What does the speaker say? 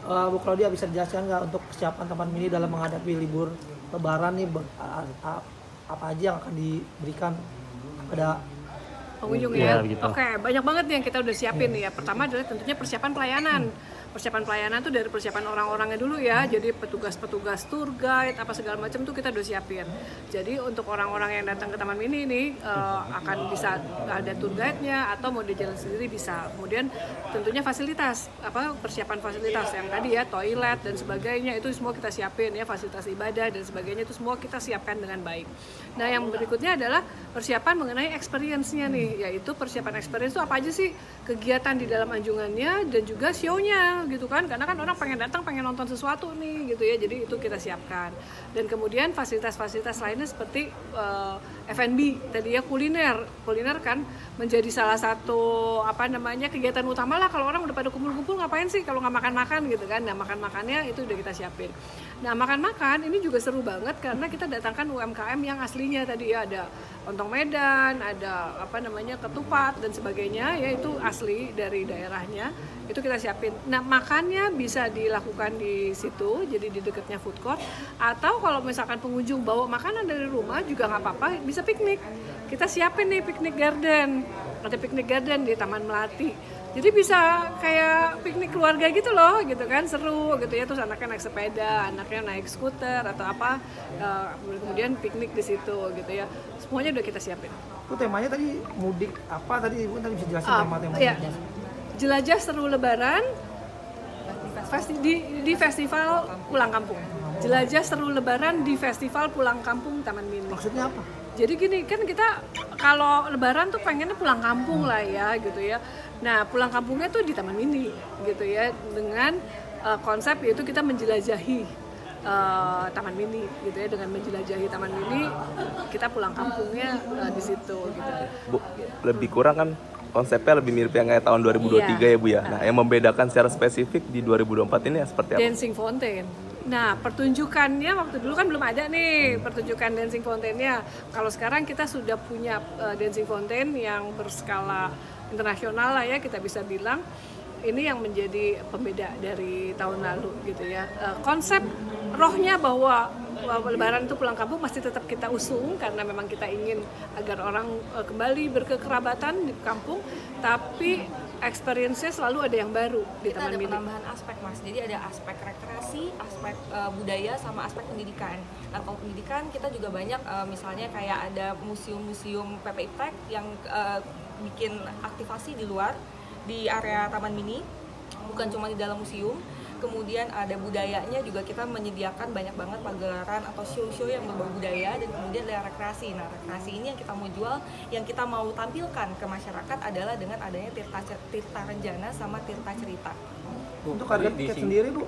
Bu Claudia bisa dijelaskan nggak untuk persiapan Taman Mini dalam menghadapi libur Lebaran nih, apa aja yang akan diberikan kepada pengunjung Iya, ya. begitu. Oke, banyak banget nih yang kita udah siapin nih ya. Pertama adalah tentunya persiapan pelayanan. Persiapan pelayanan tuh dari persiapan orang-orangnya dulu ya. Jadi petugas-petugas tour guide apa segala macam tuh kita udah siapin. Jadi untuk orang-orang yang datang ke Taman Mini ini akan bisa ada tour guide-nya atau mau dia jalan sendiri bisa. Kemudian tentunya fasilitas, persiapan fasilitas yang tadi ya, toilet dan sebagainya itu semua kita siapin ya, fasilitas ibadah dan sebagainya itu semua kita siapkan dengan baik. Nah, yang berikutnya adalah persiapan mengenai experience-nya nih, yaitu persiapan experience itu apa aja sih kegiatan di dalam anjungannya dan juga show-nya gitu kan, karena kan orang pengen datang pengen nonton sesuatu nih gitu ya, jadi itu kita siapkan. Dan kemudian fasilitas-fasilitas lainnya seperti F&B tadi ya, kuliner kan menjadi salah satu kegiatan utama lah. Kalau orang udah pada kumpul-kumpul ngapain sih kalau nggak makan-makan gitu kan. Nah, makan-makannya itu udah kita siapin. Nah, makan-makan ini juga seru banget karena kita datangkan UMKM yang aslinya tadi ya, ada lontong Medan, ada ketupat dan sebagainya ya, itu asli dari daerahnya, itu kita siapin. Nah, makannya bisa dilakukan di situ, jadi di dekatnya food court, atau kalau misalkan pengunjung bawa makanan dari rumah juga nggak apa-apa, bisa piknik. Kita siapin nih piknik garden, ada piknik garden di Taman Melati. Jadi bisa kayak piknik keluarga gitu loh, gitu kan, seru gitu ya. Terus anaknya naik sepeda, anaknya naik skuter atau kemudian piknik di situ gitu ya. Semuanya udah kita siapin. itu temanya tadi mudik apa tadi Ibu tadi bisa jelasin tema Ya, mudiknya? jelajah seru Lebaran di festival pulang kampung. Jelajah seru Lebaran di festival pulang kampung Taman Mini. Maksudnya apa? Jadi gini kan, kita kalau Lebaran tuh pengennya pulang kampung lah ya gitu ya. Nah, pulang kampungnya tuh di Taman Mini gitu ya, dengan konsep yaitu kita menjelajahi Taman Mini gitu ya. Dengan menjelajahi Taman Mini kita pulang kampungnya di situ gitu. Bu, lebih kurang kan konsepnya lebih mirip yang kayak tahun 2023 ya Bu ya. Nah, yang membedakan secara spesifik di 2024 ini seperti apa? Dancing Fountain. Nah, pertunjukannya waktu dulu kan belum ada nih pertunjukan Dancing Fountain-nya. Kalau sekarang kita sudah punya Dancing Fountain yang berskala internasional lah ya, kita bisa bilang. Ini yang menjadi pembeda dari tahun lalu gitu ya. Konsep rohnya bahwa Lebaran itu pulang kampung masih tetap kita usung, karena memang kita ingin agar orang kembali berkekerabatan di kampung, tapi experience-nya selalu ada yang baru di Taman Mini. Kita ada penambahan aspek Mas, jadi ada aspek rekreasi, aspek budaya, sama aspek pendidikan. Nah, kalau pendidikan kita juga banyak, misalnya kayak ada museum-museum PP Iptek yang bikin aktivasi di luar, di area Taman Mini, bukan cuma di dalam museum. Kemudian ada budayanya juga, kita menyediakan banyak banget pagelaran atau show-show yang berbau budaya. Dan kemudian ada rekreasi. Nah, rekreasi ini yang kita mau jual, yang kita mau tampilkan ke masyarakat adalah dengan adanya Tirta Renjana sama Tirta Cerita. Untuk harga tiket sendiri Bu,